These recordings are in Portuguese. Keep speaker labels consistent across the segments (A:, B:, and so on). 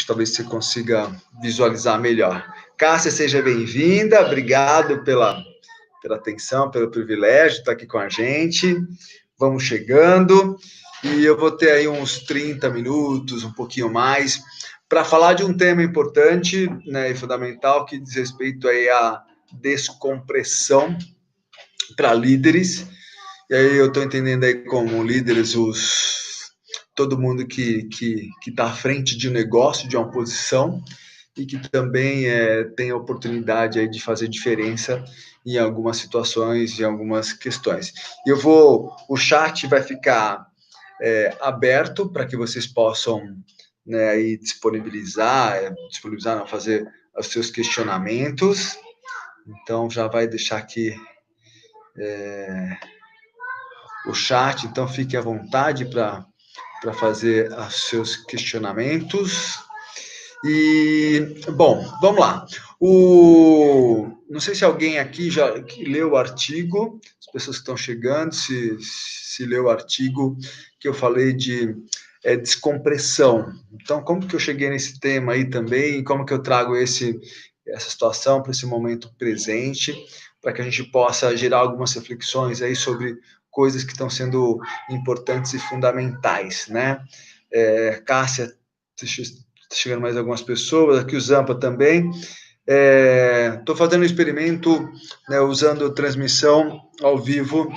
A: talvez você consiga visualizar melhor. Cássia, seja bem-vinda, obrigado pela atenção, pelo privilégio de estar aqui com a gente. Vamos chegando, e eu vou ter aí uns 30 minutos, um pouquinho mais, para falar de um tema importante, né, e fundamental, que diz respeito aí à descompressão para líderes. E aí eu estou entendendo aí como líderes todo mundo que está à frente de um negócio, de uma posição, e que também tem a oportunidade aí de fazer diferença em algumas situações, em algumas questões. O chat vai ficar aberto para que vocês possam, né, aí disponibilizar não, fazer os seus questionamentos. Então, já vai deixar aqui o chat, então fique à vontade para fazer os seus questionamentos. E, bom, vamos lá. Não sei se alguém aqui já leu o artigo, as pessoas que estão chegando, se leu o artigo que eu falei de descompressão. Então, como que eu cheguei nesse tema aí também, como que eu trago essa situação para esse momento presente, para que a gente possa gerar algumas reflexões aí sobre coisas que estão sendo importantes e fundamentais, né? Cássia, chegando mais algumas pessoas, aqui o Zampa também. Estou fazendo um experimento, né, usando transmissão ao vivo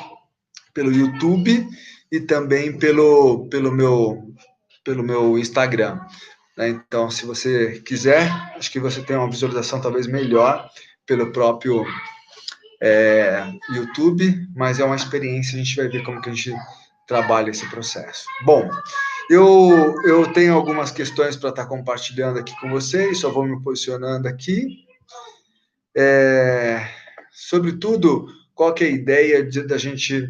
A: pelo YouTube e também pelo meu Instagram, né? Então, se você quiser, acho que você tem uma visualização talvez melhor pelo próprio YouTube, mas é uma experiência, a gente vai ver como que a gente trabalha esse processo. Bom, eu tenho algumas questões para estar compartilhando aqui com vocês, só vou me posicionando aqui. Sobretudo, qual que é a ideia da gente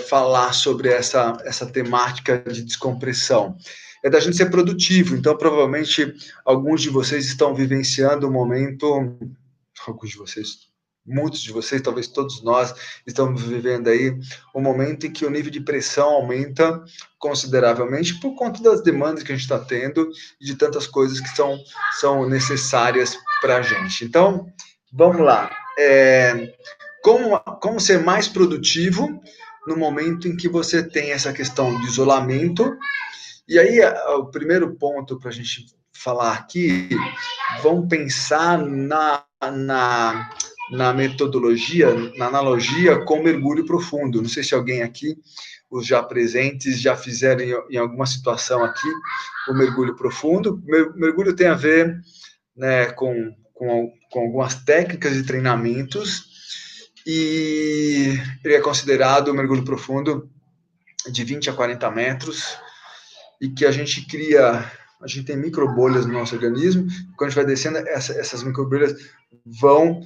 A: falar sobre essa temática de descompressão? É da gente ser produtivo. Então, provavelmente, alguns de vocês estão vivenciando um momento, muitos de vocês, talvez todos nós, estamos vivendo aí um momento em que o nível de pressão aumenta consideravelmente por conta das demandas que a gente está tendo e de tantas coisas que são necessárias para a gente. Então, vamos lá. Como ser mais produtivo no momento em que você tem essa questão de isolamento? E aí, o primeiro ponto para a gente falar aqui, vamos pensar na metodologia, na analogia com mergulho profundo. Não sei se alguém aqui, os já presentes, já fizeram em alguma situação aqui o mergulho profundo. Mergulho tem a ver, né, com algumas técnicas e treinamentos, e ele é considerado o mergulho profundo de 20 a 40 metros, e que a gente tem microbolhas no nosso organismo, quando a gente vai descendo, essas microbolhas vão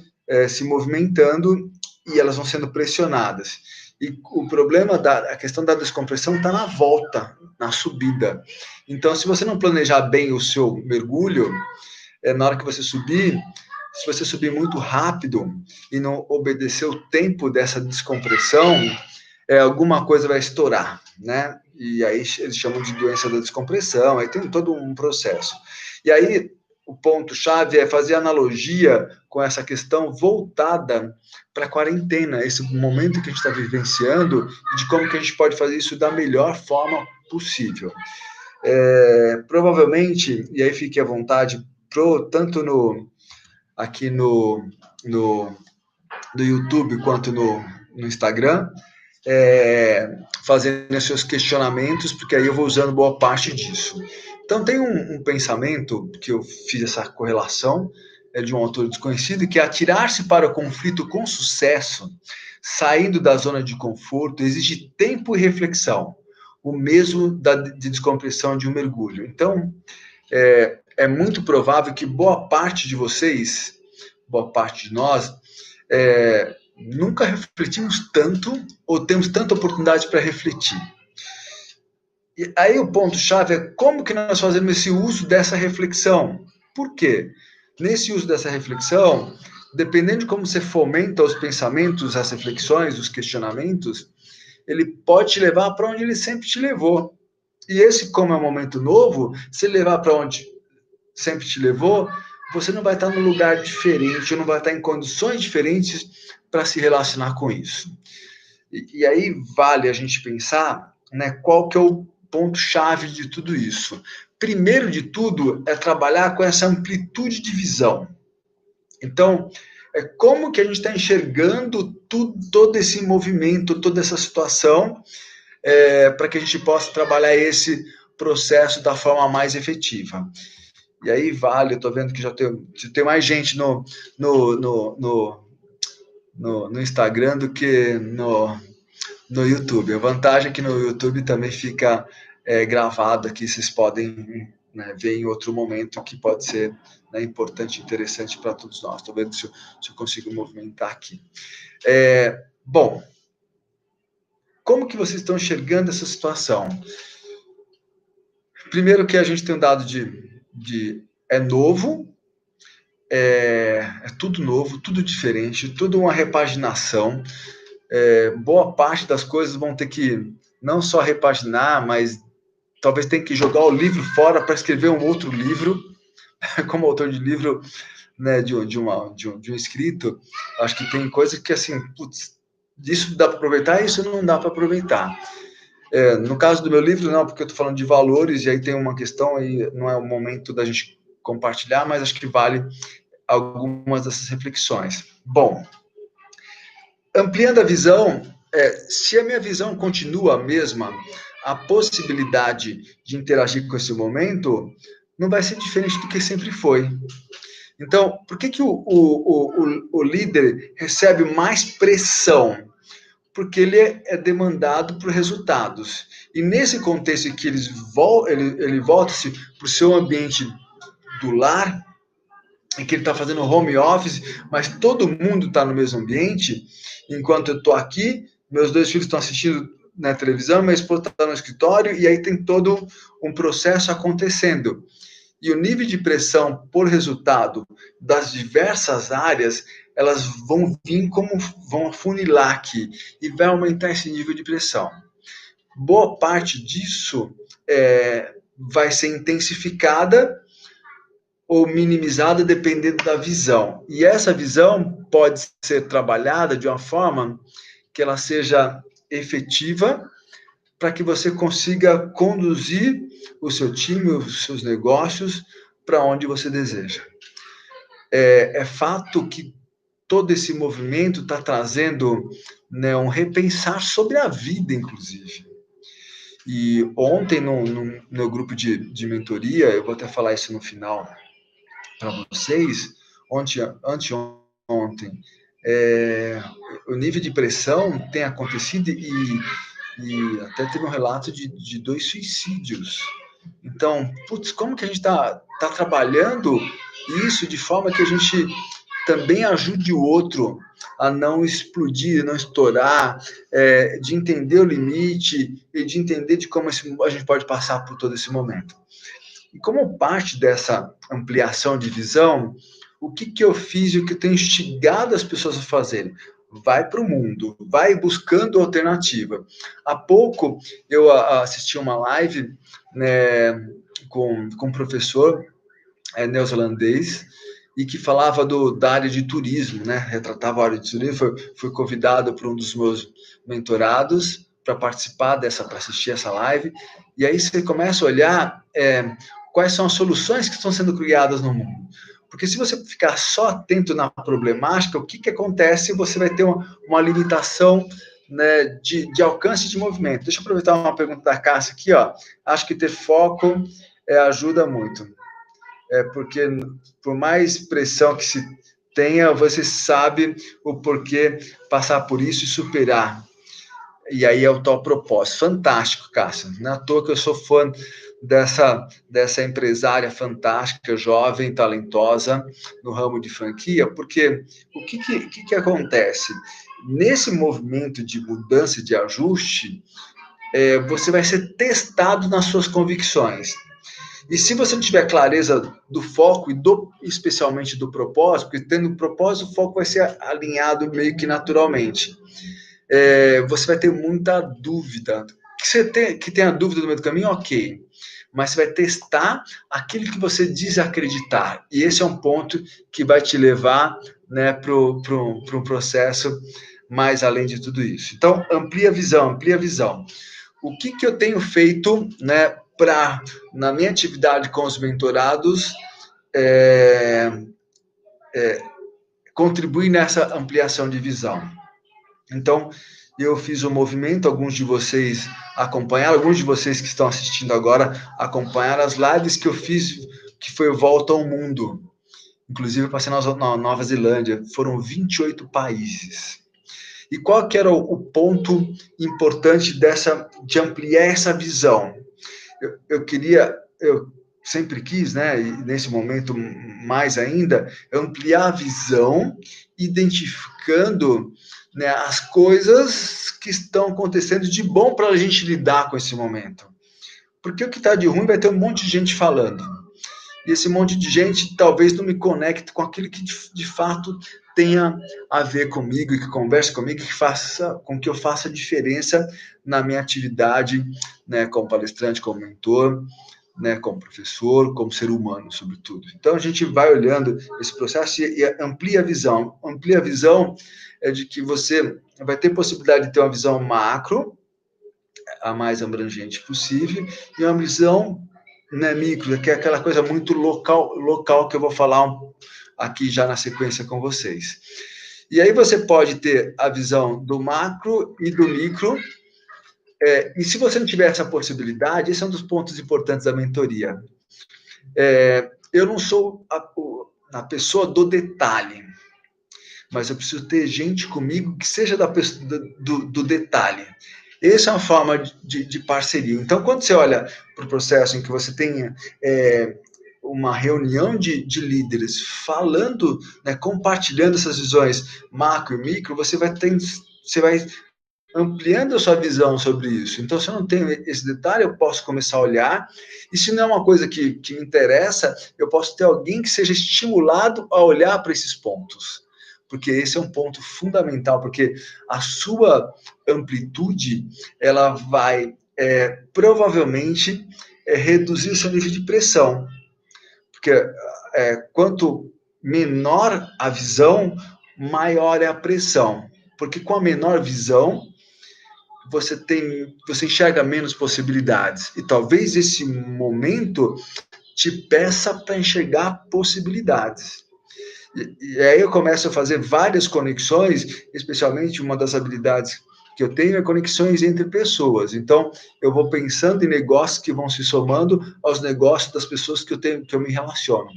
A: se movimentando e elas vão sendo pressionadas. E o problema, a questão da descompressão está na volta, na subida. Então, se você não planejar bem o seu mergulho, na hora que você subir, se você subir muito rápido e não obedecer o tempo dessa descompressão, alguma coisa vai estourar, né? E aí eles chamam de doença da descompressão, aí tem todo um processo. E aí o ponto-chave é fazer analogia com essa questão voltada para a quarentena, esse momento que a gente está vivenciando, de como que a gente pode fazer isso da melhor forma possível. Provavelmente, e aí fique à vontade, tanto aqui no YouTube quanto no Instagram, fazendo os seus questionamentos, porque aí eu vou usando boa parte disso. Então, tem um pensamento que eu fiz essa correlação, de um autor desconhecido, que é atirar-se para o conflito com sucesso, saindo da zona de conforto, exige tempo e reflexão, o mesmo de descompressão de um mergulho. Então, é muito provável que boa parte de vocês, boa parte de nós, nunca refletimos tanto ou temos tanta oportunidade para refletir. E aí o ponto-chave é como que nós fazemos esse uso dessa reflexão. Por quê? Nesse uso dessa reflexão, dependendo de como você fomenta os pensamentos, as reflexões, os questionamentos, ele pode te levar para onde ele sempre te levou. E esse, como é um momento novo, se levar para onde sempre te levou, você não vai estar num lugar diferente, ou não vai estar em condições diferentes para se relacionar com isso. E aí vale a gente pensar, né, qual que é o ponto-chave de tudo isso. Primeiro de tudo, é trabalhar com essa amplitude de visão. Então, como que a gente está enxergando todo esse movimento, toda essa situação, para que a gente possa trabalhar esse processo da forma mais efetiva. E aí vale, eu estou vendo que já tem mais gente no Instagram do que no YouTube. A vantagem é que no YouTube também fica gravado aqui, vocês podem, né, ver em outro momento, que pode ser, né, importante e interessante para todos nós. Estou vendo se eu consigo movimentar aqui. Bom, como que vocês estão enxergando essa situação? Primeiro que a gente tem um dado é novo, é tudo novo, tudo diferente, tudo uma repaginação. Boa parte das coisas vão ter que não só repaginar, mas talvez tenha que jogar o livro fora para escrever um outro livro. Como autor de livro, né, de um escrito, acho que tem coisa que, assim, putz, isso dá para aproveitar, isso não dá para aproveitar. No caso do meu livro, não, porque eu estou falando de valores, e aí tem uma questão, e não é o momento da gente compartilhar, mas acho que vale algumas dessas reflexões. Bom, ampliando a visão, se a minha visão continua a mesma, a possibilidade de interagir com esse momento não vai ser diferente do que sempre foi. Então, por que o líder recebe mais pressão? Porque ele é demandado por resultados. E nesse contexto em que ele volta-se para o seu ambiente do lar, em que ele está fazendo home office, mas todo mundo está no mesmo ambiente, enquanto eu estou aqui, meus 2 filhos estão assistindo na televisão, minha esposa está no escritório, e aí tem todo um processo acontecendo. E o nível de pressão por resultado das diversas áreas, elas vão vir vão afunilar aqui, e vai aumentar esse nível de pressão. Boa parte disso vai ser intensificada ou minimizada dependendo da visão. E essa visão pode ser trabalhada de uma forma que ela seja efetiva, para que você consiga conduzir o seu time, os seus negócios, para onde você deseja. É fato que todo esse movimento está trazendo, né, um repensar sobre a vida, inclusive. E ontem, no meu grupo de mentoria, eu vou até falar isso no final para vocês, anteontem, o nível de pressão tem acontecido, e até teve um relato de 2 suicídios. Então, putz, como que a gente está trabalhando isso de forma que a gente também ajude o outro a não explodir, não estourar, de entender o limite e de entender de como a gente pode passar por todo esse momento. E como parte dessa ampliação de visão, o que eu fiz e o que eu tenho instigado as pessoas a fazerem? Vai para o mundo, vai buscando alternativa. Há pouco eu assisti uma live, né, com um professor neozelandês, e que falava da área de turismo, né? Retratava a área de turismo. Fui convidado por um dos meus mentorados para participar para assistir essa live, e aí você começa a olhar quais são as soluções que estão sendo criadas no mundo. Porque se você ficar só atento na problemática, o que acontece? Você vai ter uma limitação, né, de alcance de movimento. Deixa eu aproveitar uma pergunta da Cássia aqui, ó. Acho que ter foco ajuda muito. Porque por mais pressão que se tenha, você sabe o porquê passar por isso e superar. E aí é o tal propósito. Fantástico, Cássia. Não é à toa que eu sou fã dessa empresária fantástica, jovem, talentosa, no ramo de franquia, porque o que acontece? Nesse movimento de mudança, de ajuste, você vai ser testado nas suas convicções. E se você não tiver clareza do foco e especialmente do propósito, porque tendo propósito, o foco vai ser alinhado meio que naturalmente. Você vai ter muita dúvida. Que tenha dúvida no meio do caminho, ok. mas você vai testar aquilo que você diz acreditar. E esse é um ponto que vai te levar, né, para um processo mais além de tudo isso. Então, amplia a visão, amplia a visão. O que eu tenho feito, né, na minha atividade com os mentorados, contribuir nessa ampliação de visão. Então, eu fiz um movimento, alguns de vocês acompanharam, alguns de vocês que estão assistindo agora acompanharam as lives que eu fiz, que foi Volta ao Mundo. Inclusive, eu passei na Nova Zelândia, foram 28 países. E qual que era o ponto importante de ampliar essa visão? Eu sempre quis, né, e nesse momento mais ainda, ampliar a visão, identificando, né, as coisas que estão acontecendo de bom para a gente lidar com esse momento. Porque o que está de ruim vai ter um monte de gente falando. E esse monte de gente talvez não me conecte com aquilo que de fato tenha a ver comigo e que converse comigo, que faça com que eu faça diferença na minha atividade, né, como palestrante, como mentor, né, como professor, como ser humano, sobretudo. Então, a gente vai olhando esse processo e amplia a visão. Amplia a visão é de que você vai ter possibilidade de ter uma visão macro, a mais abrangente possível, e uma visão, né, micro, que é aquela coisa muito local que eu vou falar aqui já na sequência com vocês. E aí você pode ter a visão do macro e do micro, e se você não tiver essa possibilidade, esse é um dos pontos importantes da mentoria. Eu não sou a pessoa do detalhe, mas eu preciso ter gente comigo que seja do detalhe. Essa é uma forma de parceria. Então, quando você olha para o processo em que você tenha uma reunião de líderes falando, né, compartilhando essas visões macro e micro, você vai ampliando a sua visão sobre isso. Então, se eu não tenho esse detalhe, eu posso começar a olhar, e se não é uma coisa que me interessa, eu posso ter alguém que seja estimulado a olhar para esses pontos, porque esse é um ponto fundamental, porque a sua amplitude, ela vai provavelmente reduzir o seu nível de pressão, porque quanto menor a visão, maior é a pressão, porque com a menor visão, você enxerga menos possibilidades. E talvez esse momento te peça para enxergar possibilidades. E aí eu começo a fazer várias conexões, especialmente uma das habilidades que eu tenho é conexões entre pessoas. Então, eu vou pensando em negócios que vão se somando aos negócios das pessoas que eu me relaciono.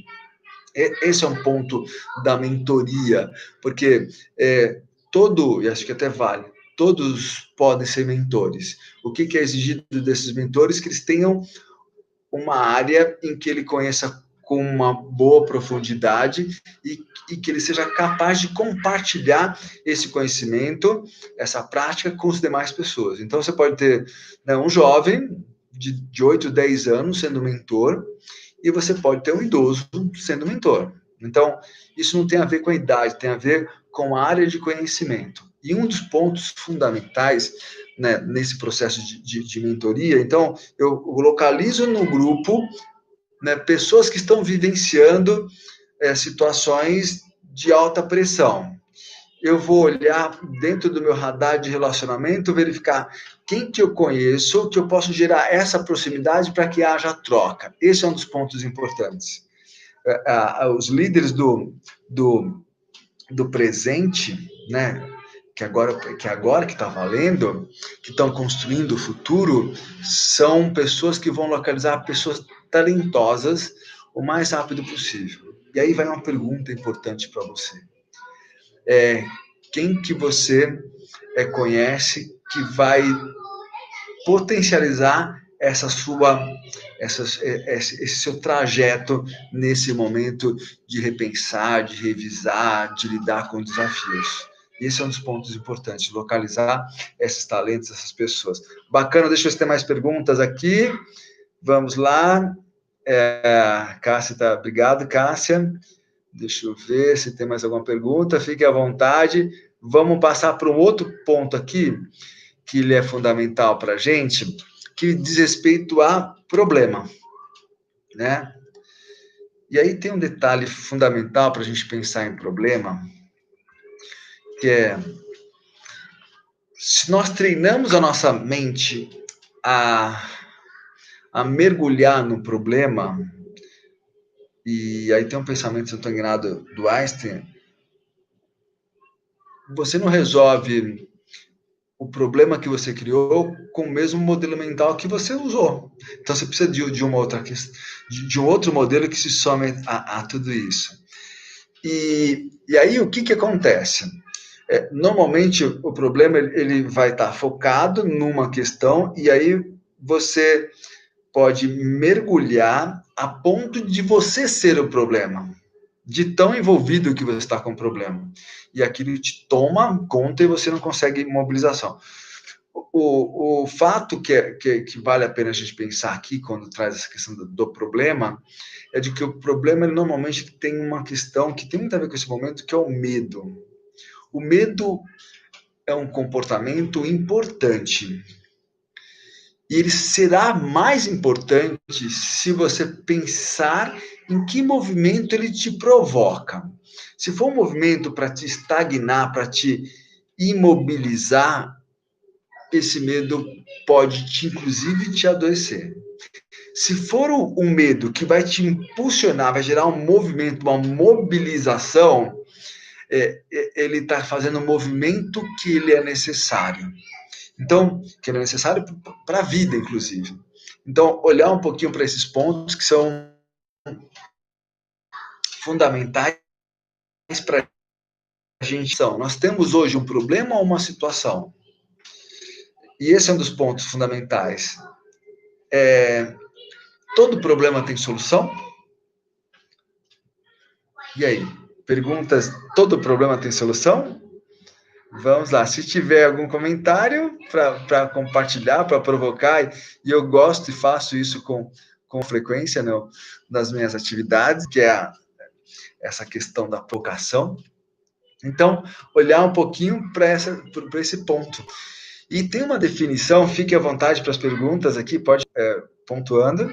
A: Esse é um ponto da mentoria, porque e acho que até vale, todos podem ser mentores. O que é exigido desses mentores? Que eles tenham uma área em que ele conheça com uma boa profundidade e que ele seja capaz de compartilhar esse conhecimento, essa prática com as demais pessoas. Então, você pode ter, né, um jovem de 8, 10 anos sendo mentor, e você pode ter um idoso sendo mentor. Então, isso não tem a ver com a idade, tem a ver com a área de conhecimento. E um dos pontos fundamentais, né, nesse processo de mentoria, então, eu localizo no grupo, né, pessoas que estão vivenciando situações de alta pressão. Eu vou olhar dentro do meu radar de relacionamento, verificar quem que eu conheço, que eu posso gerar essa proximidade para que haja troca. Esse é um dos pontos importantes. Os líderes do presente, né, que agora que está valendo, que estão construindo o futuro, são pessoas que vão localizar pessoas talentosas o mais rápido possível. E aí vai uma pergunta importante para você. Quem que você conhece que vai potencializar esse seu trajeto nesse momento de repensar, de revisar, de lidar com desafios? Esse é um dos pontos importantes, localizar esses talentos, essas pessoas. Bacana, deixa eu ver se tem mais perguntas aqui. Vamos lá. Cássia, obrigado, Cássia. Deixa eu ver se tem mais alguma pergunta. Fique à vontade. Vamos passar para um outro ponto aqui, que ele é fundamental para a gente, que diz respeito a problema. né? E aí tem um detalhe fundamental para a gente pensar em problema, que é, se nós treinamos a nossa mente a, a mergulhar no problema, e aí tem um pensamento, se eu estou enganado, do Einstein, você não resolve o problema que você criou com o mesmo modelo mental que você usou. Então você precisa de uma outra questão, de um outro modelo que se some a tudo isso. E aí o que acontece? Normalmente o problema ele vai estar focado numa questão e aí você pode mergulhar a ponto de você ser o problema, de tão envolvido que você está com o problema. E aquilo te toma conta e você não consegue mobilização. O fato que vale a pena a gente pensar aqui, quando traz essa questão do problema, é de que o problema ele normalmente tem uma questão que tem muito a ver com esse momento, que é o medo. O medo é um comportamento importante. E ele será mais importante se você pensar em que movimento ele te provoca. Se for um movimento para te estagnar, para te imobilizar, esse medo pode inclusive te adoecer. Se for um medo que vai te impulsionar, vai gerar um movimento, uma mobilização, ele está fazendo um movimento que ele é necessário. Então, que ele é necessário para a vida, inclusive. Então, olhar um pouquinho para esses pontos que são fundamentais para a gente. Nós temos hoje um problema ou uma situação? E esse é um dos pontos fundamentais. Todo problema tem solução? E aí? Perguntas: todo problema tem solução? Vamos lá. Se tiver algum comentário para compartilhar, para provocar, e eu gosto e faço isso com frequência nas minhas atividades, que é essa questão da provocação. Então, olhar um pouquinho para esse ponto. E tem uma definição, fique à vontade para as perguntas aqui, pode pontuando.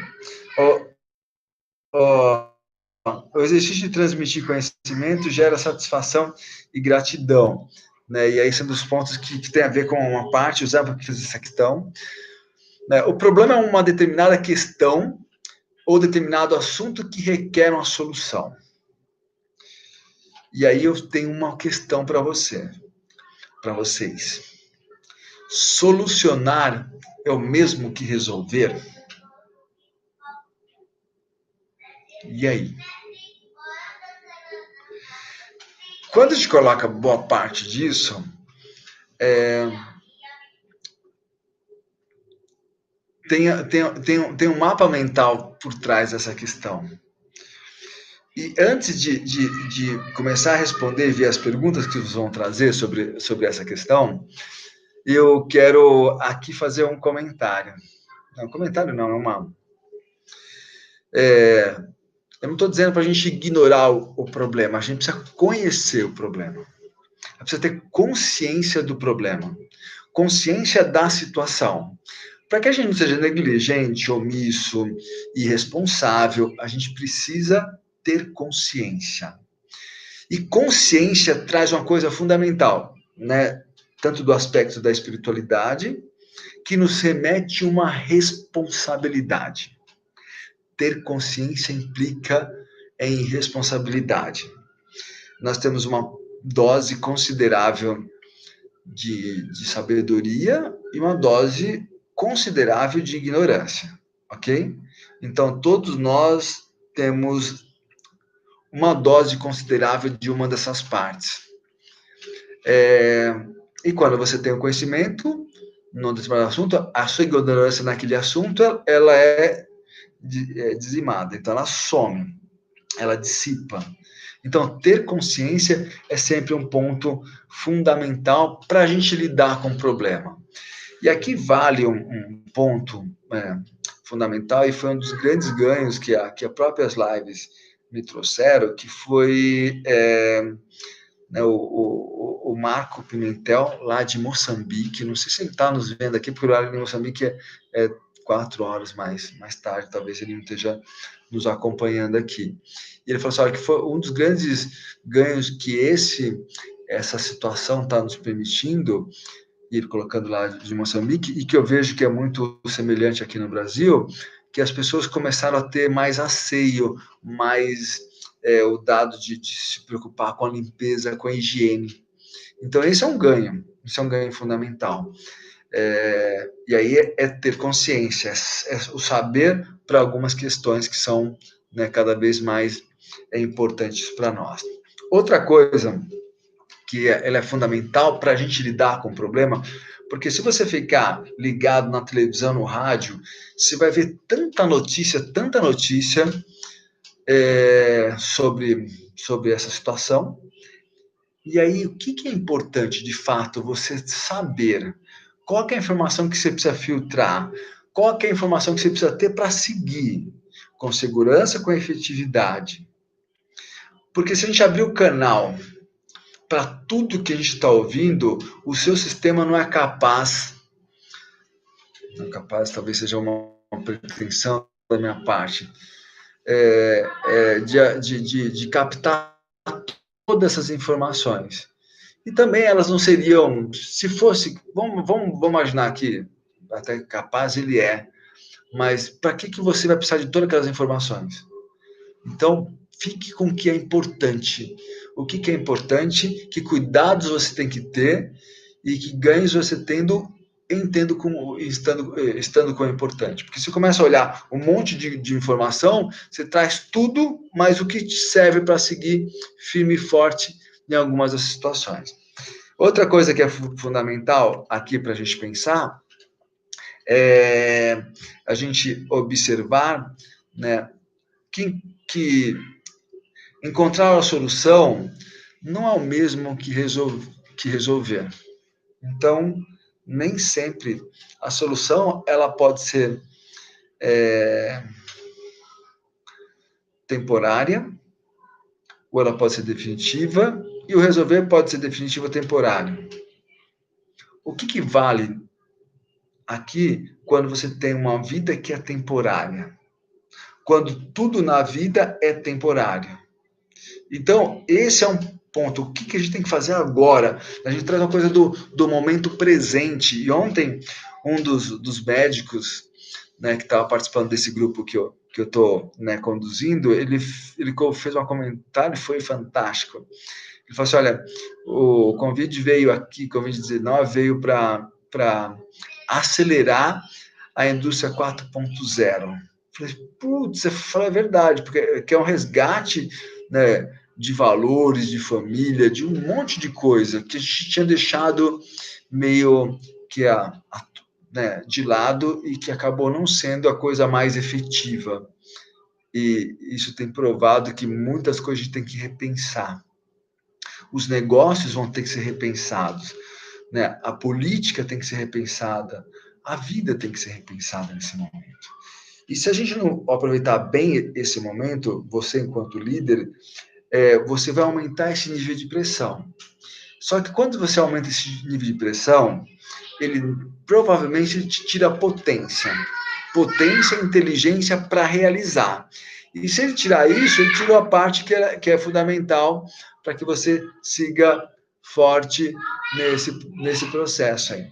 A: O exercício de transmitir conhecimento gera satisfação e gratidão. Né? E aí são dos pontos que tem a ver com uma parte, usar para fazer essa questão. Né? O problema é uma determinada questão ou determinado assunto que requer uma solução. E aí eu tenho uma questão para vocês. Solucionar é o mesmo que resolver? E aí? Quando a gente coloca boa parte disso, tem um mapa mental por trás dessa questão. E antes de começar a responder via as perguntas que vocês vão trazer sobre essa questão, eu quero aqui fazer um comentário. Não, comentário não, é uma... eu não estou dizendo para a gente ignorar o problema, a gente precisa conhecer o problema. Precisa ter consciência do problema, consciência da situação. Para que a gente não seja negligente, omisso, irresponsável, a gente precisa ter consciência. E consciência traz uma coisa fundamental, né? Tanto do aspecto da espiritualidade, que nos remete uma responsabilidade. Ter consciência implica em responsabilidade. Nós temos uma dose considerável de sabedoria e uma dose considerável de ignorância, ok? Então, todos nós temos uma dose considerável de uma dessas partes. E quando você tem o conhecimento num determinado assunto, a sua ignorância naquele assunto, ela é dizimada, então ela some, ela dissipa. Então, ter consciência é sempre um ponto fundamental para a gente lidar com o problema. E aqui vale um ponto fundamental, e foi um dos grandes ganhos que as próprias lives me trouxeram, que foi o Marco Pimentel, lá de Moçambique. Não sei se ele está nos vendo aqui, porque o horário de Moçambique é 4 horas mais tarde, talvez ele não esteja nos acompanhando aqui. E ele falou assim, olha, que foi um dos grandes ganhos que essa situação está nos permitindo, ir colocando lá de Moçambique, e que eu vejo que é muito semelhante aqui no Brasil, que as pessoas começaram a ter mais asseio, mais o dado de se preocupar com a limpeza, com a higiene. Então, esse é um ganho fundamental. E aí ter consciência, o saber para algumas questões que são, né, cada vez mais importantes para nós. Outra coisa que ela é fundamental para a gente lidar com o problema, porque se você ficar ligado na televisão, no rádio, você vai ver tanta notícia sobre essa situação. E aí, o que é importante, de fato, você saber? Qual que é a informação que você precisa filtrar? Qual que é a informação que você precisa ter para seguir? Com segurança, com efetividade. Porque se a gente abrir o canal para tudo que a gente está ouvindo, o seu sistema não é capaz, talvez seja uma pretensão da minha parte, de captar todas essas informações. E também elas não seriam, se fosse, vamos imaginar que até capaz ele mas para que você vai precisar de todas aquelas informações? Então, fique com o que é importante. O que é importante, que cuidados você tem que ter e que ganhos você estando com o importante. Porque se começa a olhar um monte de informação, você traz tudo, mas o que te serve para seguir firme e forte em algumas das situações. Outra coisa que é fundamental aqui para a gente pensar é a gente observar, né, que encontrar a solução não é o mesmo que resolver. Então, nem sempre a solução ela pode ser temporária, ou ela pode ser definitiva, e o resolver pode ser definitivo ou temporário. O que vale aqui quando você tem uma vida que é temporária? Quando tudo na vida é temporário. Então, esse é um ponto. O que a gente tem que fazer agora? A gente traz uma coisa do momento presente. E ontem, um dos médicos, né, que estava participando desse grupo que eu estou, né, conduzindo, ele fez um comentário, foi fantástico. Ele falou assim, olha, o Covid veio aqui, Covid-19 veio para acelerar a indústria 4.0. Falei, putz, você fala a verdade, porque é um resgate, né, de valores, de família, de um monte de coisa que a gente tinha deixado meio que né, de lado e que acabou não sendo a coisa mais efetiva. E isso tem provado que muitas coisas a gente tem que repensar. Os negócios vão ter que ser repensados, né? A política tem que ser repensada, a vida tem que ser repensada nesse momento. E se a gente não aproveitar bem esse momento, você enquanto líder, você vai aumentar esse nível de pressão. Só que quando você aumenta esse nível de pressão, ele provavelmente te tira potência e inteligência para realizar. E se ele tirar isso, ele tirou a parte que é fundamental para que você siga forte nesse processo aí.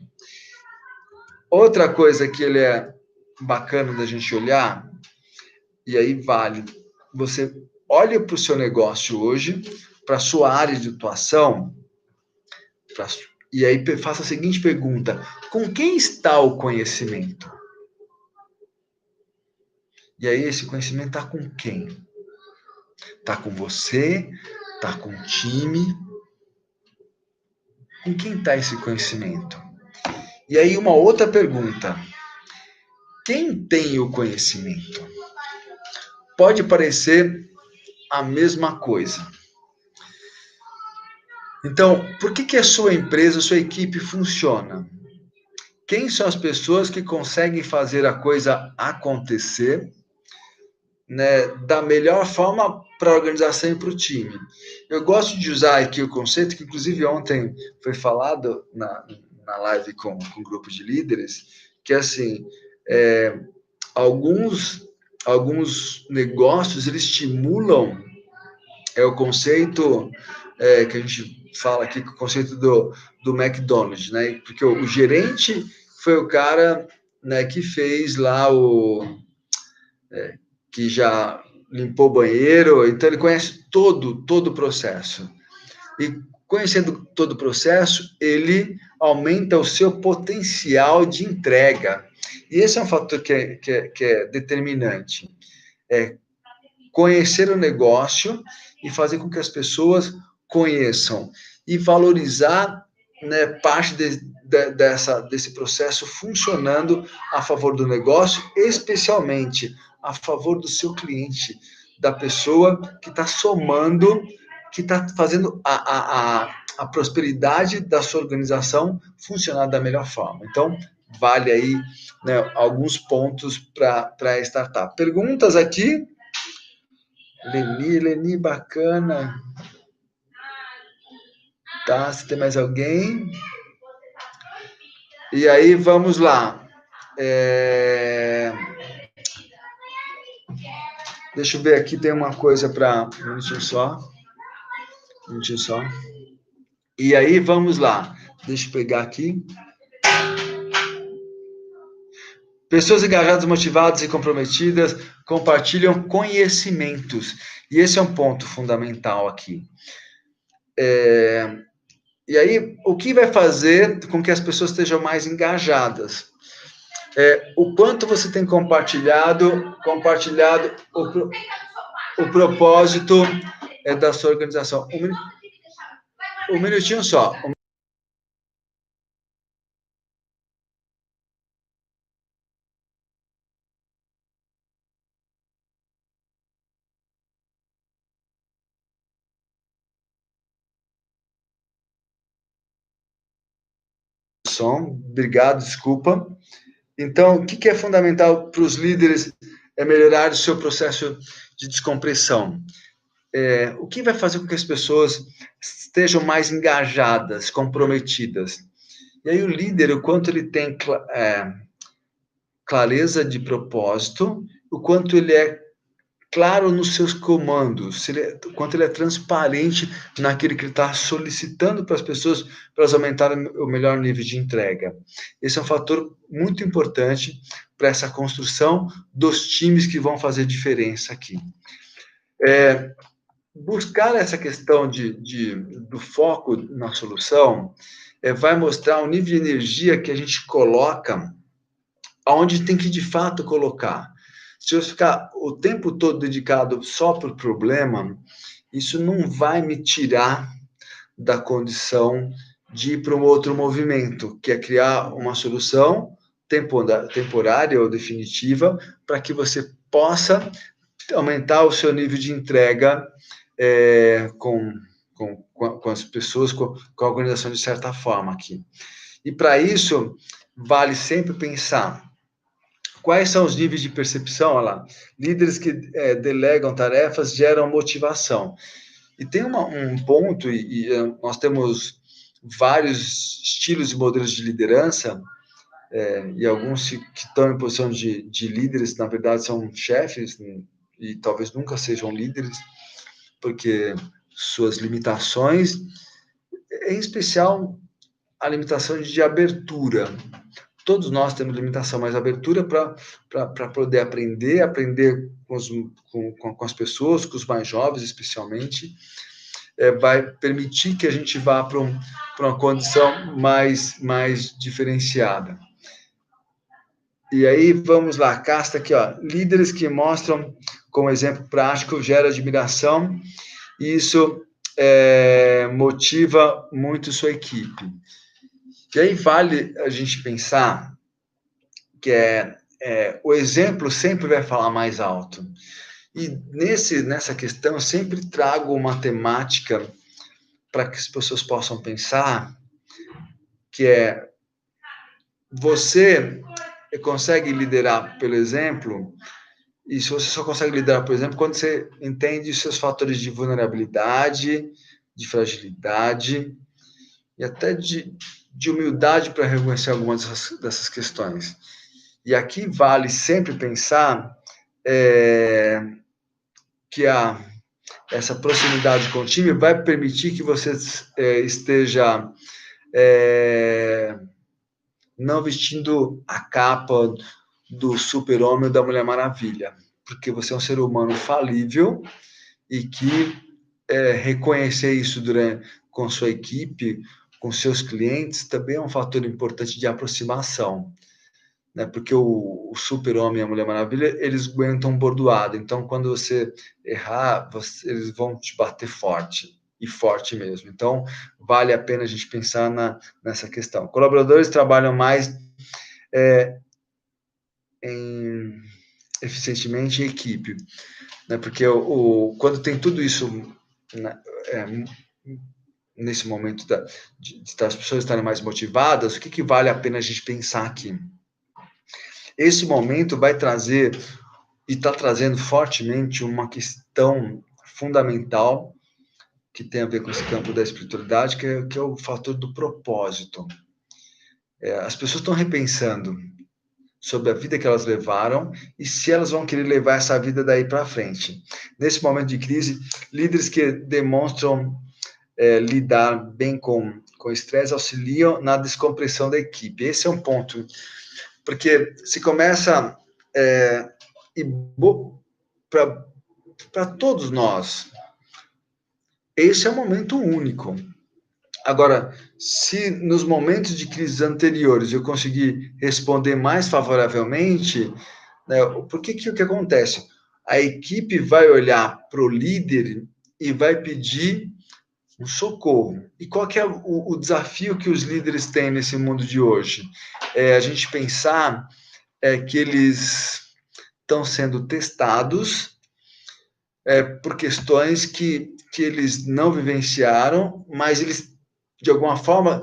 A: Outra coisa que ele é bacana da gente olhar, e aí vale, você olha para o seu negócio hoje, para a sua área de atuação, e aí faça a seguinte pergunta: com quem está o conhecimento? E aí esse conhecimento está com quem? Está com você? Está com o time? Com quem está esse conhecimento? E aí uma outra pergunta: quem tem o conhecimento? Pode parecer a mesma coisa. Então, por que a sua empresa, a sua equipe funciona? Quem são as pessoas que conseguem fazer a coisa acontecer, né, da melhor forma para a organização e para o time? Eu gosto de usar aqui o conceito que, inclusive, ontem foi falado na live com um grupo de líderes, que é assim, alguns alguns negócios, eles estimulam, o conceito que a gente fala aqui, o conceito do McDonald's, né? Porque o gerente foi o cara, né, que fez lá que já limpou o banheiro, então ele conhece todo o processo. E conhecendo todo o processo, ele aumenta o seu potencial de entrega. E esse é um fator que é determinante. É conhecer o negócio e fazer com que as pessoas conheçam. E valorizar, né, parte desse processo funcionando a favor do negócio, especialmente a favor do seu cliente, da pessoa que está somando, que está fazendo a prosperidade da sua organização funcionar da melhor forma. Então, vale aí, né, alguns pontos para a startup. Perguntas aqui? Leni, bacana. Tá, se tem mais alguém. E aí, vamos lá. Deixa eu ver aqui, tem uma coisa para... Um minutinho só. E aí, vamos lá. Deixa eu pegar aqui. Pessoas engajadas, motivadas e comprometidas compartilham conhecimentos. E esse é um ponto fundamental aqui. E aí, o que vai fazer com que as pessoas estejam mais engajadas? O quanto você tem compartilhado o propósito da sua organização. Um minutinho só. Obrigado, desculpa. Então, o que é fundamental para os líderes é melhorar o seu processo de descompressão. O que vai fazer com que as pessoas estejam mais engajadas, comprometidas? E aí o líder, o quanto ele tem clareza de propósito, o quanto ele é claro nos seus comandos, o quanto ele é transparente naquilo que ele está solicitando para as pessoas, para elas aumentarem o melhor nível de entrega. Esse é um fator muito importante para essa construção dos times que vão fazer diferença aqui. Buscar essa questão do foco na solução vai mostrar o nível de energia que a gente coloca aonde tem que de fato colocar. Se eu ficar o tempo todo dedicado só para o problema, isso não vai me tirar da condição de ir para um outro movimento, que é criar uma solução temporária ou definitiva para que você possa aumentar o seu nível de entrega com as pessoas, com a organização de certa forma aqui. E para isso, vale sempre pensar quais são os níveis de percepção. Olha lá, líderes que delegam tarefas geram motivação. E tem um ponto, nós temos vários estilos e modelos de liderança, e alguns que estão em posição de líderes, na verdade, são chefes, e talvez nunca sejam líderes, porque suas limitações, em especial a limitação de abertura. Todos nós temos limitação, mas abertura para poder aprender com as pessoas, com os mais jovens, especialmente, vai permitir que a gente vá para uma condição mais diferenciada. E aí, vamos lá, casta aqui, ó, líderes que mostram como exemplo prático, gera admiração, e isso motiva muito sua equipe. E aí vale a gente pensar que o exemplo sempre vai falar mais alto. E nessa questão, eu sempre trago uma temática para que as pessoas possam pensar, que você consegue liderar pelo exemplo, e se você só consegue liderar, por exemplo, quando você entende os seus fatores de vulnerabilidade, de fragilidade, e até de humildade para reconhecer algumas dessas questões. E aqui vale sempre pensar que essa proximidade com o time vai permitir que você esteja não vestindo a capa do super-homem ou da Mulher Maravilha, porque você é um ser humano falível e que reconhecer isso com sua equipe, com seus clientes, também é um fator importante de aproximação, né? Porque o super-homem e a Mulher Maravilha, eles aguentam bordoado, então quando você errar, eles vão te bater forte, e forte mesmo. Então, vale a pena a gente pensar nessa questão. Colaboradores trabalham mais eficientemente em equipe, né? Porque quando tem tudo isso, né, nesse momento das pessoas estarem mais motivadas, o que vale a pena a gente pensar aqui? Esse momento vai trazer, e está trazendo fortemente, uma questão fundamental que tem a ver com esse campo da espiritualidade, que é o fator do propósito. As pessoas estão repensando sobre a vida que elas levaram e se elas vão querer levar essa vida daí para frente. Nesse momento de crise, líderes que demonstram lidar bem com o estresse auxiliam na descompressão da equipe. Esse é um ponto, porque se começa para todos nós, esse é um momento único. Agora, se nos momentos de crises anteriores eu conseguir responder mais favoravelmente, né, por que o que acontece? A equipe vai olhar para o líder e vai pedir um socorro. E qual que é o desafio que os líderes têm nesse mundo de hoje? A gente pensar que eles estão sendo testados por questões que eles não vivenciaram, mas eles, de alguma forma,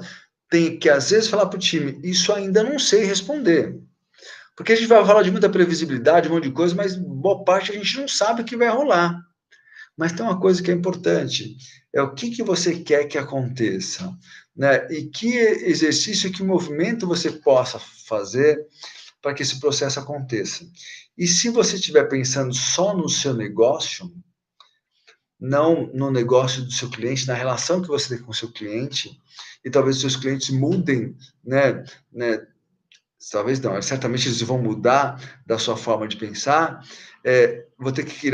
A: têm que, às vezes, falar para o time, isso ainda não sei responder. Porque a gente vai falar de muita previsibilidade, um monte de coisa, mas boa parte a gente não sabe o que vai rolar. Mas tem uma coisa que é importante, é o que você quer que aconteça, né? E que exercício, que movimento você possa fazer para que esse processo aconteça. E se você estiver pensando só no seu negócio, não no negócio do seu cliente, na relação que você tem com o seu cliente, e talvez seus clientes mudem, né? Talvez não, certamente eles vão mudar da sua forma de pensar, vou ter que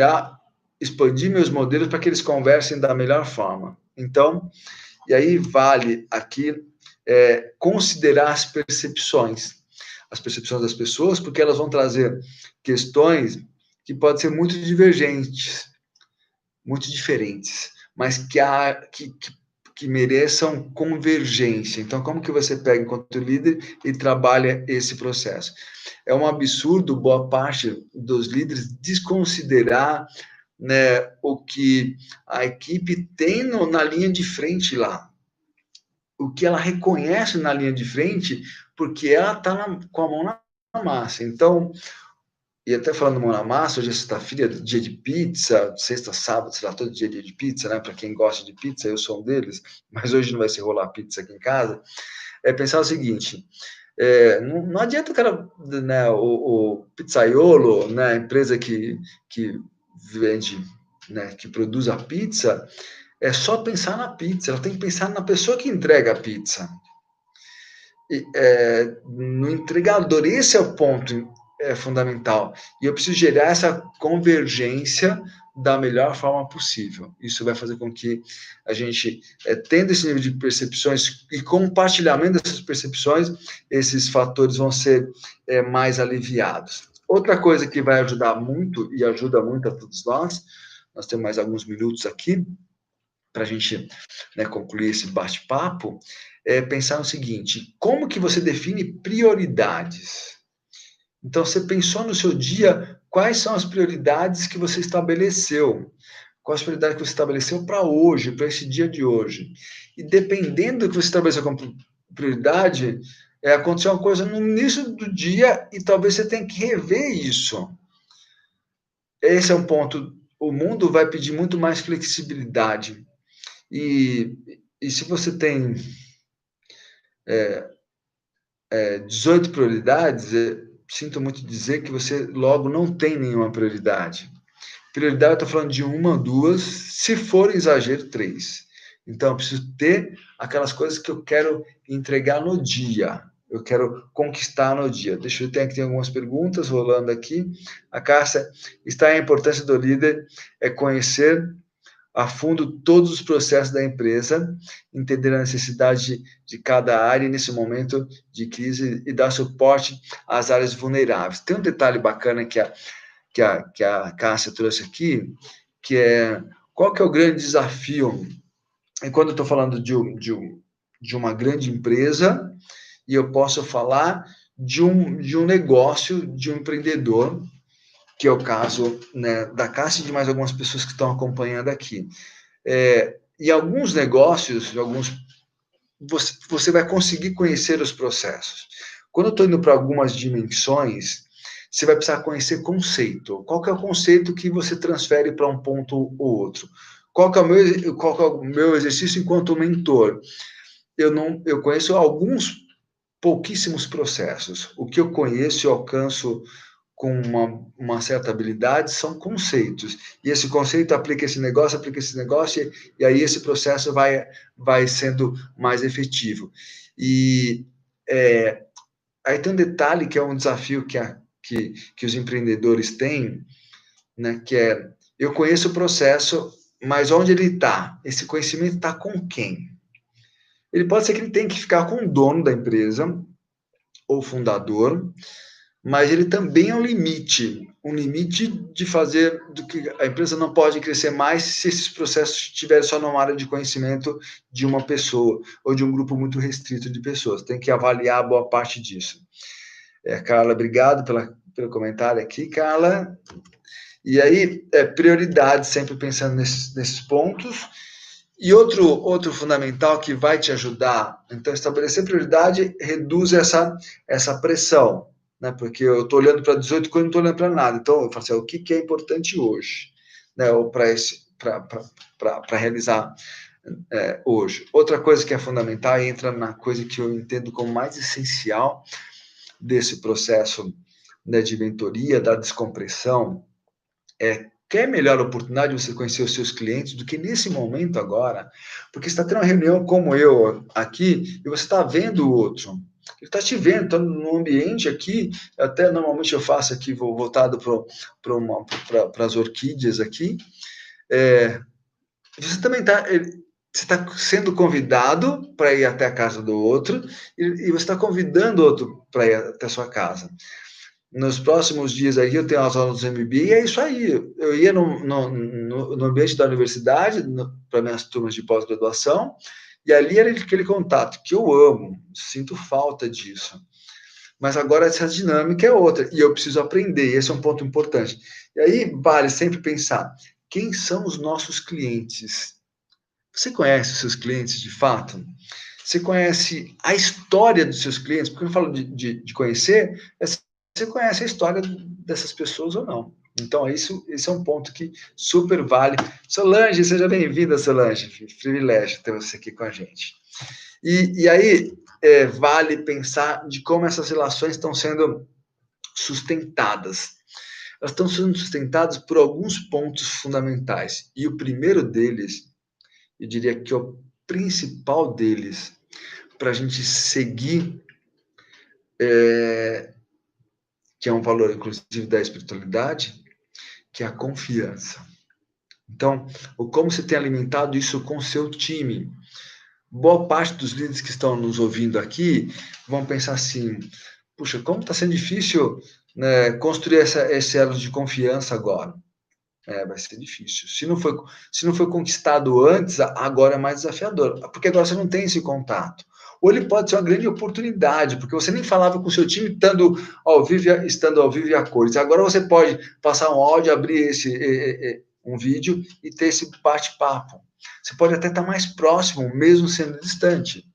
A: expandir meus modelos para que eles conversem da melhor forma. Então, e aí vale aqui considerar as percepções das pessoas, porque elas vão trazer questões que podem ser muito divergentes, muito diferentes, mas que mereçam convergência. Então, como que você pega enquanto líder e trabalha esse processo? É um absurdo boa parte dos líderes desconsiderar, né, o que a equipe tem na linha de frente lá. O que ela reconhece na linha de frente, porque ela está com a mão na massa. Então, e até falando mão na massa, hoje é sexta-feira, dia de pizza, sexta, sábado, sei lá, todo dia é dia de pizza, né? Para quem gosta de pizza, eu sou um deles, mas hoje não vai se rolar pizza aqui em casa. É pensar o seguinte: não adianta o cara, né, o pizzaiolo, né, a empresa que vende, né, que produz a pizza, é só pensar na pizza, ela tem que pensar na pessoa que entrega a pizza. No entregador, esse é o ponto fundamental. E eu preciso gerar essa convergência da melhor forma possível. Isso vai fazer com que a gente, tendo esse nível de percepções e compartilhamento dessas percepções, esses fatores vão ser mais aliviados. Outra coisa que vai ajudar muito, e ajuda muito a todos nós temos mais alguns minutos aqui, para a gente, né, concluir esse bate-papo, pensar no seguinte: como que você define prioridades? Então, você pensou no seu dia, quais são as prioridades que você estabeleceu? Quais as prioridades que você estabeleceu para hoje, para esse dia de hoje? E dependendo do que você estabeleceu como prioridade, aconteceu uma coisa no início do dia e talvez você tenha que rever isso. Esse é um ponto. O mundo vai pedir muito mais flexibilidade. E se você tem 18 prioridades, sinto muito dizer que você logo não tem nenhuma prioridade. Prioridade, eu estou falando de uma, duas, se for exagero, três. Então, eu preciso ter aquelas coisas que eu quero entregar no dia. Eu quero conquistar no dia. Deixa eu ter aqui algumas perguntas rolando aqui. A Cássia, está a importância do líder é conhecer a fundo todos os processos da empresa, entender a necessidade de cada área nesse momento de crise e dar suporte às áreas vulneráveis. Tem um detalhe bacana que a Cássia trouxe aqui, que é qual que é o grande desafio? E quando eu estou falando de uma grande empresa, e eu posso falar de um negócio, de um empreendedor, que é o caso, né, da Cássia e de mais algumas pessoas que estão acompanhando aqui. E alguns negócios, você vai conseguir conhecer os processos. Quando eu estou indo para algumas dimensões, você vai precisar conhecer conceito. Qual que é o conceito que você transfere para um ponto ou outro? Qual que é o meu exercício enquanto mentor? Eu conheço alguns pouquíssimos processos. O que eu conheço e alcanço com uma certa habilidade são conceitos. E esse conceito aplica esse negócio, e aí esse processo vai sendo mais efetivo. E aí tem um detalhe que é um desafio que os empreendedores têm, né, que é, eu conheço o processo, mas onde ele está? Esse conhecimento está com quem? Ele pode ser que ele tenha que ficar com o dono da empresa, ou fundador, mas ele também é um limite de fazer do que a empresa não pode crescer mais se esses processos estiverem só numa área de conhecimento de uma pessoa, ou de um grupo muito restrito de pessoas. Tem que avaliar boa parte disso. Carla, obrigado pelo comentário aqui, Carla. E aí, prioridade, sempre pensando nesses pontos. E outro fundamental que vai te ajudar, então, estabelecer prioridade reduz essa pressão, né? Porque eu estou olhando para 18 quando não estou olhando para nada. Então, eu falo assim, o que é importante hoje, né? Ou para realizar hoje. Outra coisa que é fundamental, entra na coisa que eu entendo como mais essencial desse processo, né, de mentoria, da descompressão, quer melhor oportunidade de você conhecer os seus clientes do que nesse momento agora, porque você está tendo uma reunião como eu aqui e você está vendo o outro. Ele está te vendo, está no ambiente aqui, até normalmente eu faço aqui, voltado para as orquídeas aqui. Você também está sendo convidado para ir até a casa do outro e você está convidando o outro para ir até a sua casa. Nos próximos dias aí eu tenho as aulas do MBA e é isso aí. Eu ia no ambiente da universidade, para minhas turmas de pós-graduação, e ali era aquele contato que eu amo, sinto falta disso. Mas agora essa dinâmica é outra, e eu preciso aprender, esse é um ponto importante. E aí vale sempre pensar, quem são os nossos clientes? Você conhece os seus clientes de fato? Você conhece a história dos seus clientes? Porque eu falo de conhecer, você conhece a história dessas pessoas ou não. Então, esse é um ponto que super vale. Solange, seja bem-vinda, Solange. Privilégio ter você aqui com a gente. E aí, vale pensar de como essas relações estão sendo sustentadas. Elas estão sendo sustentadas por alguns pontos fundamentais. E o primeiro deles, eu diria que é o principal deles, para a gente seguir, que é um valor, inclusive, da espiritualidade, que é a confiança. Então, como você tem alimentado isso com o seu time? Boa parte dos líderes que estão nos ouvindo aqui vão pensar assim, puxa, como está sendo difícil, né, construir esse elo de confiança agora. Vai ser difícil. Se não foi conquistado antes, agora é mais desafiador, porque agora você não tem esse contato. Ou ele pode ser uma grande oportunidade, porque você nem falava com o seu time estando ao vivo e a cores. Agora você pode passar um áudio, abrir um vídeo e ter esse bate-papo. Você pode até estar mais próximo, mesmo sendo distante.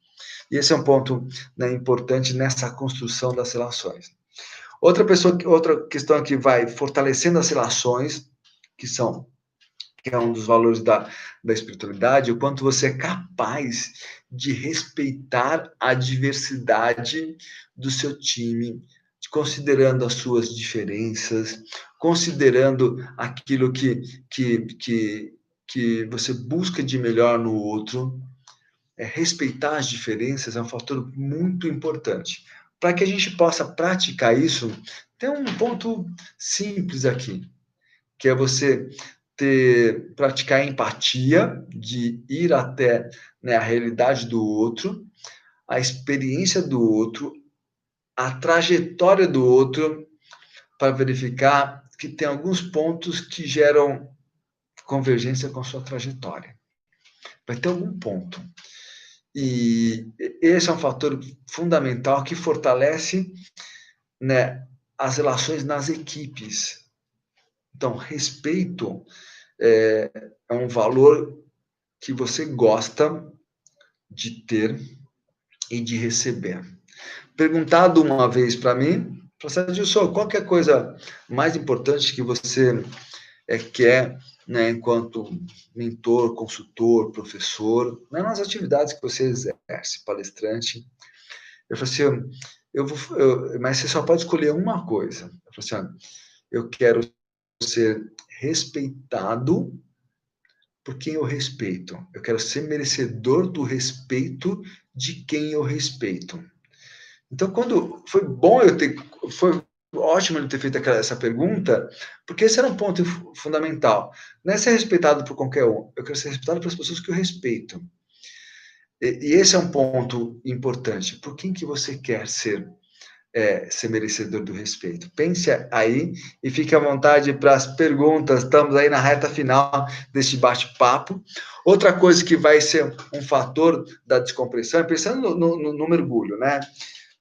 A: E esse é um ponto, né, importante nessa construção das relações. Outra questão que vai fortalecendo as relações, que é um dos valores da espiritualidade, o quanto você é capaz de respeitar a diversidade do seu time, considerando as suas diferenças, considerando aquilo que você busca de melhor no outro. Respeitar as diferenças é um fator muito importante. Para que a gente possa praticar isso, tem um ponto simples aqui, que é você praticar a empatia, de ir até, né, a realidade do outro, a experiência do outro, a trajetória do outro, para verificar que tem alguns pontos que geram convergência com a sua trajetória. Vai ter algum ponto. E esse é um fator fundamental que fortalece, né, as relações nas equipes. Então, respeito é um valor que você gosta de ter e de receber. Perguntado uma vez para mim, Adilson, qual que é a coisa mais importante que você quer, né, enquanto mentor, consultor, professor, né, nas atividades que você exerce, palestrante? Eu falei assim, mas você só pode escolher uma coisa. Eu falei assim, eu quero ser respeitado por quem eu respeito. Eu quero ser merecedor do respeito de quem eu respeito. Então, foi ótimo ele ter feito essa pergunta, porque esse era um ponto fundamental. Não é ser respeitado por qualquer um, eu quero ser respeitado pelas pessoas que eu respeito. E esse é um ponto importante. Por quem que você quer ser merecedor do respeito? Pense aí e fique à vontade para as perguntas. Estamos aí na reta final deste bate-papo. Outra coisa que vai ser um fator da descompressão é pensando no mergulho, né?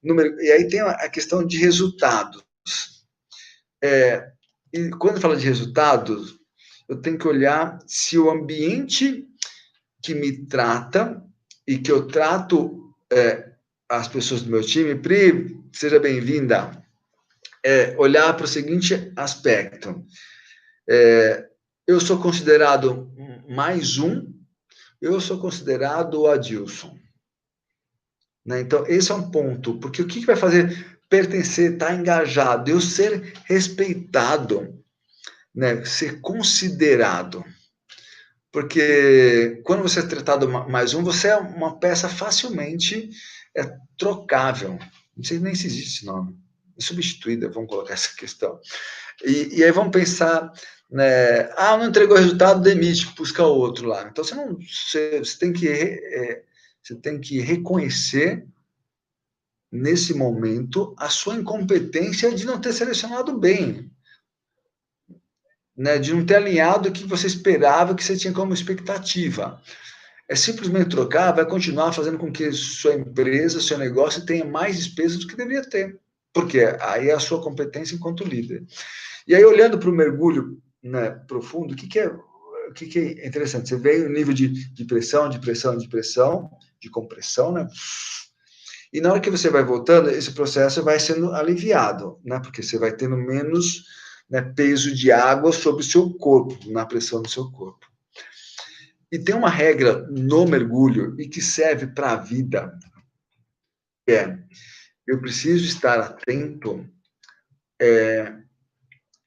A: E aí tem a questão de resultados. E quando fala de resultados, eu tenho que olhar se o ambiente que me trata e que eu trato as pessoas do meu time, Pri, seja bem-vinda, olhar para o seguinte aspecto. Eu sou considerado mais um, eu sou considerado o Adilson. Né? Então, esse é um ponto, porque o que vai fazer pertencer, estar engajado, eu ser respeitado, né? Ser considerado. Porque quando você é tratado mais um, você é uma peça facilmente trocável. Não sei nem se existe esse nome. Substituída, vamos colocar essa questão. E aí vamos pensar, né? Não entregou o resultado, demite, busca outro lá. Então você tem que reconhecer nesse momento a sua incompetência de não ter selecionado bem, né? De não ter alinhado o que você esperava, que você tinha como expectativa. Simplesmente trocar, vai continuar fazendo com que sua empresa, seu negócio tenha mais despesas do que deveria ter. Porque aí é a sua competência enquanto líder. E aí, olhando para o mergulho, né, profundo, o que é interessante? Você vê o nível de pressão, de compressão, né? E na hora que você vai voltando, esse processo vai sendo aliviado, né? Porque você vai tendo menos, né, peso de água sobre o seu corpo, na pressão do seu corpo. E tem uma regra no mergulho e que serve para a vida, que eu preciso estar atento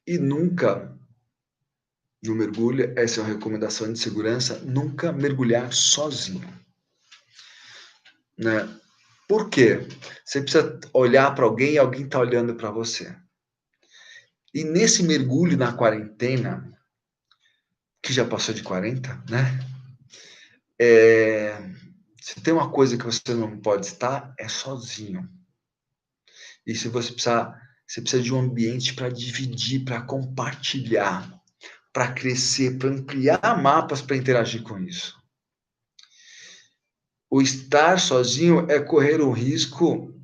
A: e nunca, no mergulho, essa é uma recomendação de segurança, nunca mergulhar sozinho. Né? Por quê? Você precisa olhar para alguém e alguém está olhando para você. E nesse mergulho na quarentena, que já passou de 40, né? Se tem uma coisa que você não pode estar, é sozinho. E se você precisa de um ambiente para dividir, para compartilhar, para crescer, para ampliar mapas para interagir com isso. O estar sozinho é correr o risco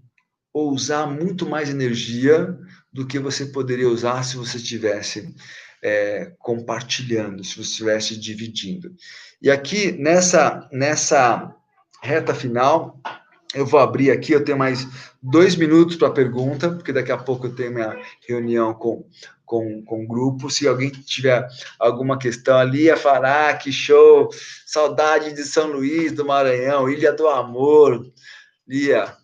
A: ou usar muito mais energia do que você poderia usar se você estivesse compartilhando, se você estivesse dividindo. E aqui, nessa reta final, eu vou abrir aqui, eu tenho mais 2 minutos para pergunta, porque daqui a pouco eu tenho minha reunião com o grupo. Se alguém tiver alguma questão ali, a falar, que show, saudade de São Luís do Maranhão, Ilha do Amor. Lia,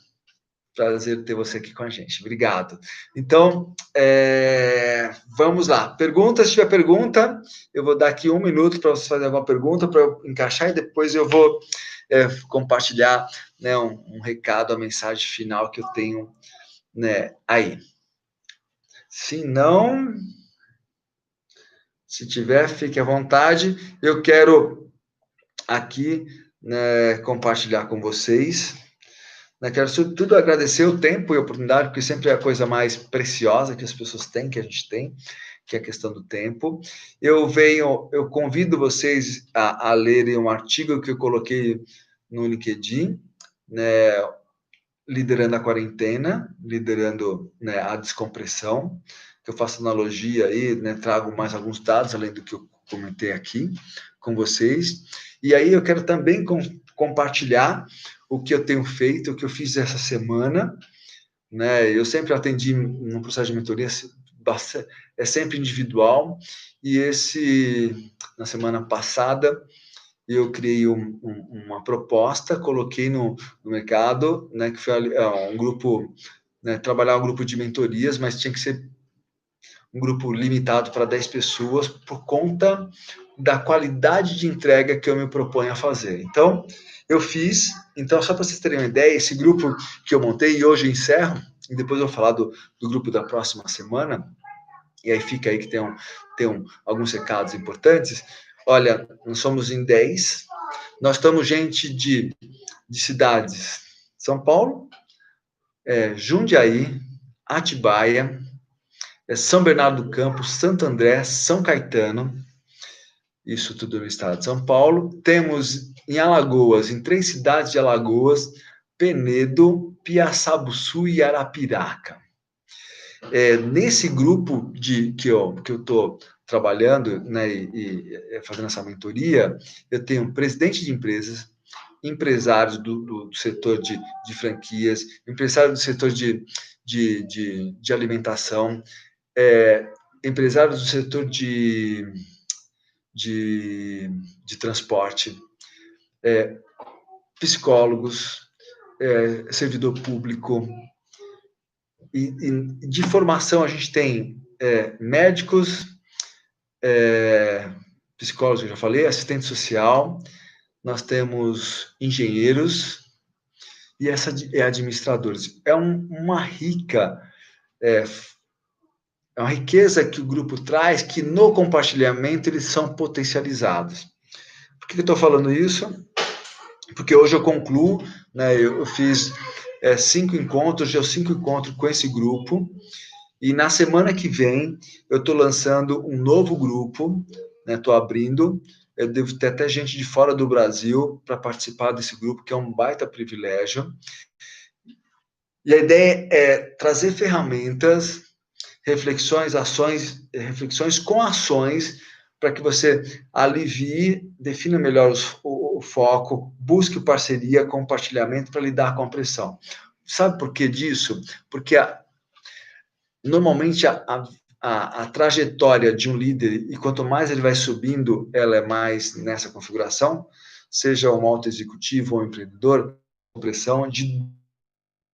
A: Prazer ter você aqui com a gente. Obrigado. Então, vamos lá. Perguntas, se tiver pergunta, eu vou dar aqui 1 minuto para você fazer alguma pergunta, para eu encaixar, e depois eu vou compartilhar, né, um recado, a mensagem final que eu tenho, né, aí. Se não, se tiver, fique à vontade. Eu quero aqui, né, compartilhar com vocês. Quero, sobretudo, agradecer o tempo e a oportunidade, porque sempre é a coisa mais preciosa que as pessoas têm, que a gente tem, que é a questão do tempo. Eu convido vocês a lerem um artigo que eu coloquei no LinkedIn, né, liderando a quarentena, liderando, né, a descompressão, que eu faço analogia aí, né, trago mais alguns dados, além do que eu comentei aqui com vocês. E aí eu quero também compartilhar o que eu tenho feito, o que eu fiz essa semana, né? Eu sempre atendi no processo de mentoria, é sempre individual, e na semana passada, eu criei uma proposta, coloquei no mercado, né, que foi um grupo, né, trabalhar um grupo de mentorias, mas tinha que ser um grupo limitado para 10 pessoas, por conta da qualidade de entrega que eu me proponho a fazer. Então, eu fiz. Então, só para vocês terem uma ideia, esse grupo que eu montei, e hoje eu encerro, e depois eu vou falar do grupo da próxima semana, e aí fica aí que tem alguns recados importantes. Olha, nós somos em 10, nós estamos gente de cidades: São Paulo, Jundiaí, Atibaia, São Bernardo do Campo, Santo André, São Caetano, isso tudo no estado de São Paulo. Temos em Alagoas, em 3 cidades de Alagoas, Penedo, Piaçabuçu e Arapiraca. Nesse grupo que eu estou trabalhando, né, e fazendo essa mentoria, eu tenho presidente de empresas, empresários do setor de franquias, empresários do setor de alimentação, empresários do setor de transporte, psicólogos, servidor público, e de formação a gente tem médicos, psicólogos, eu já falei, assistente social, nós temos engenheiros e administradores. É uma riqueza que o grupo traz, que no compartilhamento eles são potencializados. Por que eu estou falando isso? Porque hoje eu concluo, né, eu fiz 5 encontros com esse grupo, e na semana que vem eu estou lançando um novo grupo, né, estou abrindo, eu devo ter até gente de fora do Brasil para participar desse grupo, que é um baita privilégio. E a ideia é trazer ferramentas, reflexões com ações, para que você alivie, defina melhor o foco, busque parceria, compartilhamento para lidar com a pressão. Sabe por que disso? Porque normalmente a trajetória de um líder, e quanto mais ele vai subindo, ela é mais nessa configuração, seja um alto executivo ou um empreendedor, pressão de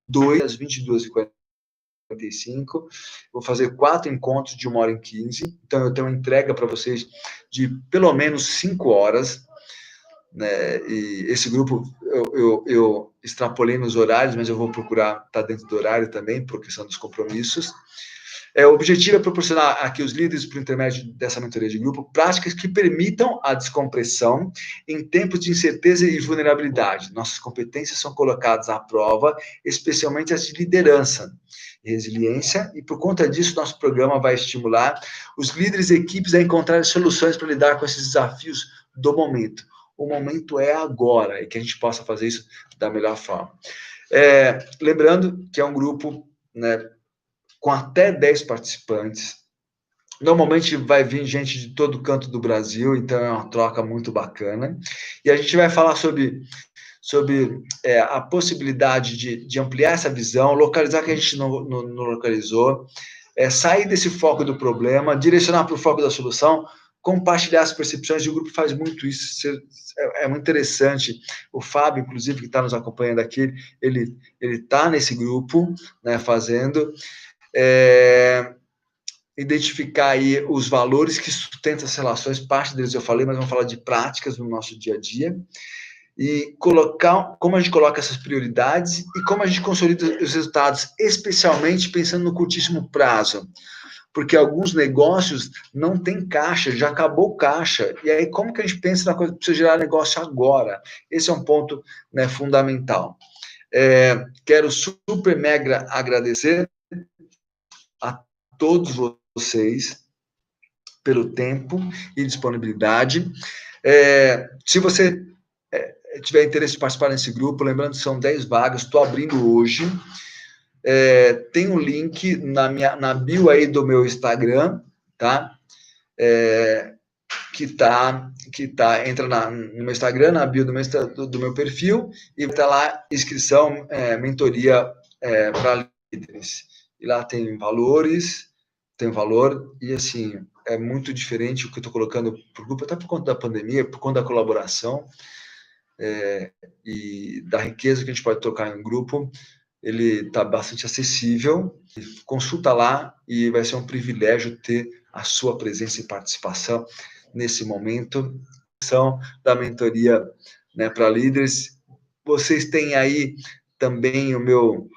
A: 2 às 22h45, vou fazer 4 encontros de 1h15, então eu tenho uma entrega para vocês de pelo menos 5 horas, né? E esse grupo eu extrapolei nos horários, mas eu vou procurar estar dentro do horário também, por questão dos compromissos. O objetivo é proporcionar aqui os líderes, por intermédio dessa mentoria de grupo, práticas que permitam a descompressão em tempos de incerteza e vulnerabilidade. Nossas competências são colocadas à prova, especialmente as de liderança e resiliência, e por conta disso, nosso programa vai estimular os líderes e equipes a encontrar soluções para lidar com esses desafios do momento. O momento é agora, e que a gente possa fazer isso da melhor forma. Lembrando que é um grupo, né, com até 10 participantes. Normalmente vai vir gente de todo canto do Brasil, então é uma troca muito bacana. E a gente vai falar sobre a possibilidade de ampliar essa visão, localizar o que a gente não localizou, sair desse foco do problema, direcionar para o foco da solução, compartilhar as percepções, e o grupo faz muito isso, é muito interessante. O Fábio, inclusive, que está nos acompanhando aqui, ele está nesse grupo, né, fazendo, identificar aí os valores que sustentam as relações, parte deles eu falei, mas vamos falar de práticas no nosso dia a dia, e colocar como a gente coloca essas prioridades e como a gente consolida os resultados, especialmente pensando no curtíssimo prazo, porque alguns negócios não têm caixa, já acabou o caixa, e aí como que a gente pensa na coisa que precisa gerar negócio agora? Esse é um ponto, né, fundamental. Quero super mega agradecer a todos vocês pelo tempo e disponibilidade. Se você tiver interesse em participar desse grupo, lembrando que são 10 vagas, estou abrindo hoje. Tem um link na bio aí do meu Instagram, tá? Entra no meu Instagram, na bio do meu perfil, e tá lá inscrição, mentoria para líderes. E lá tem valores, tem valor, e assim, é muito diferente o que eu estou colocando para o grupo, até por conta da pandemia, por conta da colaboração, e da riqueza que a gente pode trocar em um grupo. Ele está bastante acessível. Consulta lá e vai ser um privilégio ter a sua presença e participação nesse momento. São da mentoria, né, para líderes. Vocês têm aí também o meu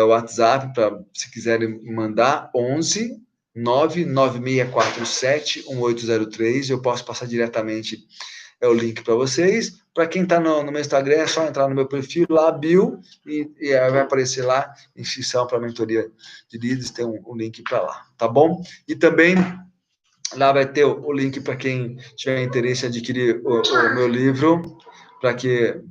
A: WhatsApp, para se quiserem mandar, 11 99647 1803. Eu posso passar diretamente o link para vocês. Para quem está no meu Instagram, é só entrar no meu perfil lá, bio, e vai aparecer lá, inscrição para a mentoria de líderes, tem um link para lá, tá bom? E também lá vai ter o link para quem tiver interesse em adquirir o meu livro, para que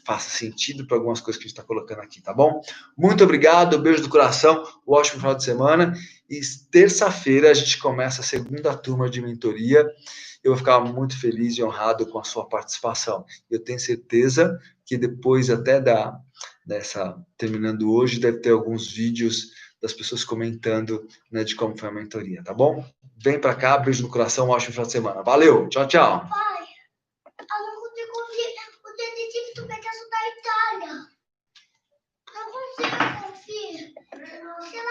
A: faça sentido para algumas coisas que a gente está colocando aqui, tá bom? Muito obrigado, beijo do coração, um ótimo final de semana, e terça-feira a gente começa a segunda turma de mentoria. Eu vou ficar muito feliz e honrado com a sua participação. Eu tenho certeza que depois até terminando hoje, deve ter alguns vídeos das pessoas comentando, né, de como foi a mentoria, tá bom? Vem para cá, beijo no coração, um ótimo final de semana. Valeu, tchau, tchau.